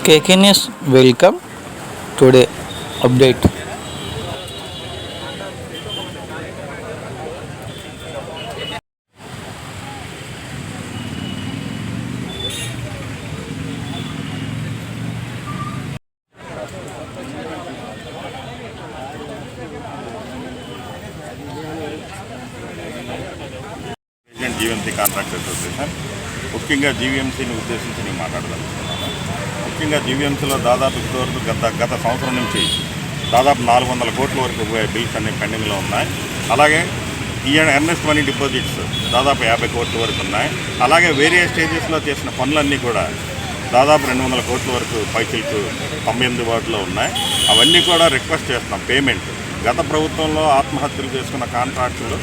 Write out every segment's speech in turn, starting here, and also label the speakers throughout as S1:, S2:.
S1: KK News welcome today update.
S2: GVMC contract association ముఖ్యంగా జీవీఎంసీని ఉద్దేశించి నేను మాట్లాడదలుచుకున్నాను. ముఖ్యంగా జీవీఎంసీలో దాదాపు ఇప్పటివరకు గత సంవత్సరం నుంచి దాదాపు 400 కోట్ల వరకు బిల్స్ అన్ని పెండింగ్లో ఉన్నాయి. అలాగే ఎర్నెస్ట్ మనీ డిపాజిట్స్ దాదాపు 50 కోట్ల వరకు ఉన్నాయి. అలాగే వేరే స్టేజెస్లో చేసిన పనులన్నీ కూడా దాదాపు 200 కోట్ల వరకు పైచిలకు 98 వాటిలో ఉన్నాయి. అవన్నీ కూడా రిక్వెస్ట్ చేస్తున్నాం పేమెంట్. గత ప్రభుత్వంలో ఆత్మహత్యలు చేసుకున్న కాంట్రాక్టులు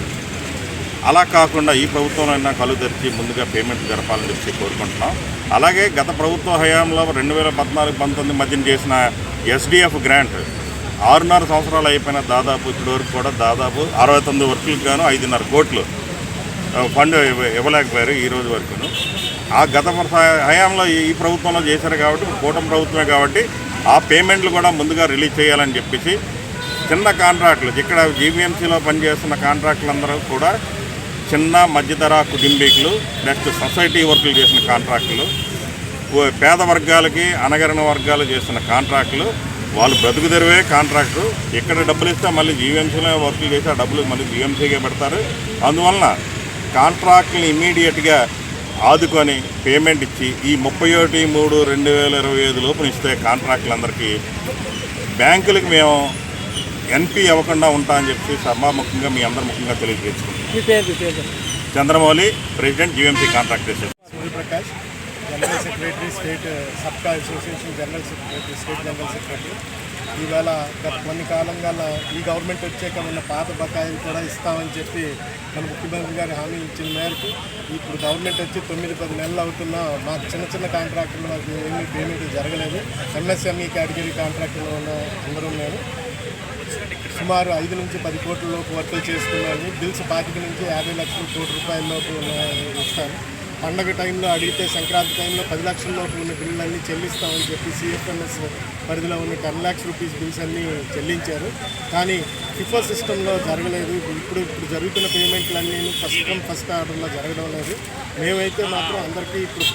S2: అలా కాకుండా ఈ ప్రభుత్వంలో అయినా కళ్ళు తెరిచి ముందుగా పేమెంట్ జరపాలని చెప్పి కోరుకుంటున్నాం. అలాగే గత ప్రభుత్వ హయాంలో 2014-19 మధ్యన చేసిన ఎస్డిఎఫ్ గ్రాంట్ 6.5 సంవత్సరాలు అయిపోయిన దాదాపు ఇప్పటివరకు కూడా దాదాపు 69 వర్కులకు గాను 5.5 కోట్లు ఫండ్ ఇవ్వలేకపోయారు ఈ రోజు వరకును. ఆ గత హయాంలో ఈ ప్రభుత్వంలో చేశారు కాబట్టి కూటమి ప్రభుత్వమే కాబట్టి ఆ పేమెంట్లు కూడా ముందుగా రిలీజ్ చేయాలని చెప్పేసి చిన్న కాంట్రాక్టులు ఇక్కడ జీవీఎంసీలో పనిచేస్తున్న కాంట్రాక్టులందరూ కూడా చిన్న మధ్యధర కుటుంబీకులు, నెక్స్ట్ సొసైటీ వర్కులు చేసిన కాంట్రాక్టులు, పేద వర్గాలకి అనగరిన వర్గాలు చేసిన కాంట్రాక్టులు, వాళ్ళు బ్రతుకు తెరువే కాంట్రాక్టు. ఇక్కడ డబ్బులు ఇస్తే మళ్ళీ జీవీఎంసీలో వర్కులు చేసి ఆ డబ్బులు మళ్ళీ జీవీఎంసీగా పెడతారు. అందువలన కాంట్రాక్టులు ఇమీడియట్గా ఆదుకొని పేమెంట్ ఇచ్చి ఈ 31/3/2025 లోపున ఇస్తే కాంట్రాక్టులందరికీ బ్యాంకులకు మేము ఎన్పీ ఇవ్వకుండా ఉంటామని చెప్పి సభాముఖంగా మీ అందరి ముఖ్యంగా తెలియజేసుకుంటాం. Chandramouli, president GVMC contract
S3: Suryaprakash, general secretary state సబ్కా association general secretary state general secretary. ఈవేళ గత కొన్ని కాలంగా ఈ గవర్నమెంట్ వచ్చాక ఉన్న పాత బకాయిలు కూడా ఇస్తామని చెప్పి మన ముఖ్యమంత్రి గారు హామీ ఇచ్చిన మేరకు ఇప్పుడు గవర్నమెంట్ వచ్చి 9-10 నెలలు అవుతున్నా మాకు చిన్న కాంట్రాక్టులు మాకు ఏమీ పేమెంట్ జరగలేదు. ఎంఎస్ఎంఈ కేటగిరీ కాంట్రాక్టులు ఉన్న అందరూ నేను సుమారు 5 నుంచి 10 కోట్ల లోపు వర్కులు చేస్తున్నాను. బిల్స్ 25 నుంచి 50 లక్షల కోట్ల రూపాయల లోపు ఇస్తాను. పండగ టైంలో అడిగితే సంక్రాంతి టైంలో 10 లక్షల లోపు ఉన్న బిల్లులన్నీ చెల్లిస్తామని చెప్పి సిఎఫ్ఎంఎస్ పరిధిలో ఉన్న 10 lakhs రూపీస్ బిల్స్ అన్నీ చెల్లించారు. కానీ ఫిఫో సిస్టంలో జరగలేదు. ఇప్పుడు జరుగుతున్న పేమెంట్లన్నీ ఫస్ట్ ఆర్డర్లో జరగడం లేదు. మేమైతే మాత్రం అందరికీ ఇప్పుడు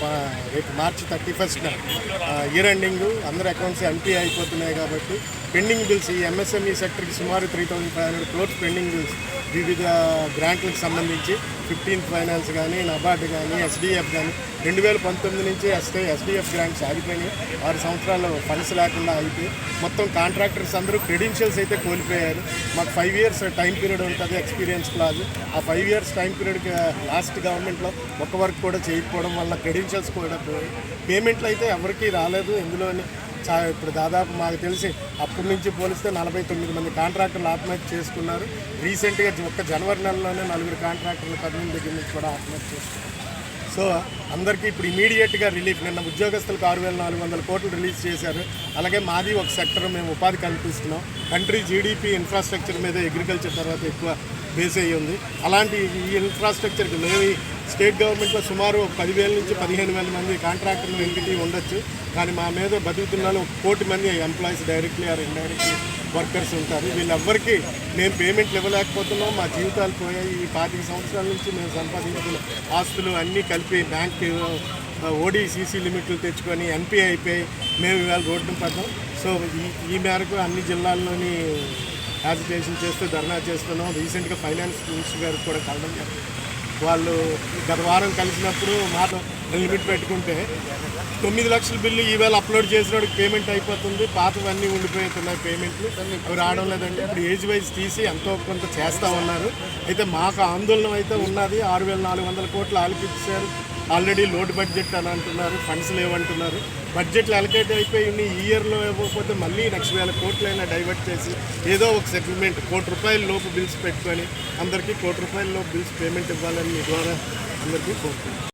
S3: రేపు మార్చి 31st ఇయర్ ఎండింగ్ అందరి అకౌంట్స్ ఎన్పీ అయిపోతున్నాయి కాబట్టి పెండింగ్ బిల్స్ ఈ ఎంఎస్ఎంఈ సెక్టర్కి సుమారు 3,500 crores పెండింగ్ బిల్స్ వివిధ గ్రాంట్లకు సంబంధించి 15th ఫైనాన్స్ కానీ, నబార్డ్ కానీ, ఎస్డిఎఫ్ కానీ 2019 నుంచి ఎస్డిఎఫ్ గ్రాంట్స్ ఆగిపోయినాయి. 6 సంవత్సరాలు ఫండ్స్ లేకుండా ఆగిపోయి మొత్తం కాంట్రాక్టర్స్ అందరూ క్రెడెన్షియల్స్ అయితే కోల్పోయారు. మాకు 5 years టైం పీరియడ్ ఉంటుంది ఎక్స్పీరియన్స్ క్లాజ్. ఆ 5 years టైం పీరియడ్కి లాస్ట్ గవర్నమెంట్లో ఒక్క వర్క్ కూడా చేయకపోవడం వల్ల క్రెడెన్షియల్స్ కూడా పోయి పేమెంట్లు అయితే ఎవరికీ రాలేదు. ఇందులోని ఇప్పుడు దాదాపు మాకు తెలిసి అప్పటి నుంచి పోలిస్తే 49 మంది కాంట్రాక్టర్లు ఆత్మహత్య చేసుకున్నారు. రీసెంట్గా ఒక్క జనవరి నెలలోనే 4 కాంట్రాక్టర్లు 18 దగ్గర నుంచి కూడా ఆత్మహత్య చేసుకున్నారు. సో అందరికీ ఇప్పుడు ఇమీడియట్గా రిలీఫ్. నిన్న ఉద్యోగస్తులకు 6,400 కోట్లు రిలీజ్ చేశారు. అలాగే మాది ఒక సెక్టర్ మేము ఉపాధి కల్పిస్తున్నాం. కంట్రీ జీడిపి ఇన్ఫ్రాస్ట్రక్చర్ మీద అగ్రికల్చర్ తర్వాత ఎక్కువ బేస్ అయ్యి ఉంది. అలాంటి ఈ ఇన్ఫ్రాస్ట్రక్చర్కి మేము స్టేట్ గవర్నమెంట్లో సుమారు 10,000 నుంచి 15,000 మంది కాంట్రాక్టర్లు ఎంటిటీ ఉండొచ్చు. కానీ మా మీద బతుకుతున్న 1 కోటి మంది employees directly or indirectly workers ఉంటారు. వీళ్ళెవ్వరికీ మేము పేమెంట్లు ఇవ్వలేకపోతున్నాం. మా జీవితాలు పోయాయి. ఈ 25 సంవత్సరాల నుంచి మేము సంపాదించిన ఆస్తులు అన్నీ కలిపి బ్యాంక్ ఓడీసీసీ లిమిట్లు తెచ్చుకొని ఎన్పీ అయిపోయి మేము ఇవాళ రోడ్డును పడ్డాం. సో ఈ మేరకు అన్ని జిల్లాల్లోని యాజిటేషన్ చేస్తూ ధర్నా చేస్తున్నాం. రీసెంట్గా ఫైనాన్స్ మినిస్టర్ గారికి కూడా కలడం జరిగింది. వాళ్ళు గత వారం కలిసినప్పుడు మాట లిమిట్ పెట్టుకుంటే 9 లక్షల బిల్లు ఈవేళ అప్లోడ్ చేసినోడికి పేమెంట్ అయిపోతుంది. పాతవన్నీ ఉండిపోతున్నాయి పేమెంట్లు, అవి రావడం లేదంటే ఇప్పుడు ఏజ్ వైజ్ తీసి ఎంతో కొంత చేస్తూ ఉన్నారు. అయితే మాకు ఆందోళన అయితే ఉన్నది. 6,400 కోట్లు ఆలోచించారు. ఆల్రెడీ లోడ్ బడ్జెట్ అని అంటున్నారు, ఫండ్స్ లేవంటున్నారు. బడ్జెట్లు అలకేట్ అయిపోయి ఈ ఇయర్లో ఇవ్వకపోతే మళ్ళీ నెక్స్ట్ 1,000 కోట్లైనా డైవర్ట్ చేసి ఏదో ఒక సెటిల్మెంట్ 1 కోటి రూపాయల లోపు బిల్స్ పెట్టుకొని అందరికీ 1 కోటి రూపాయల లోపు బిల్స్ పేమెంట్ ఇవ్వాలని మీ ద్వారా అందరికీ కోరుతున్నాను.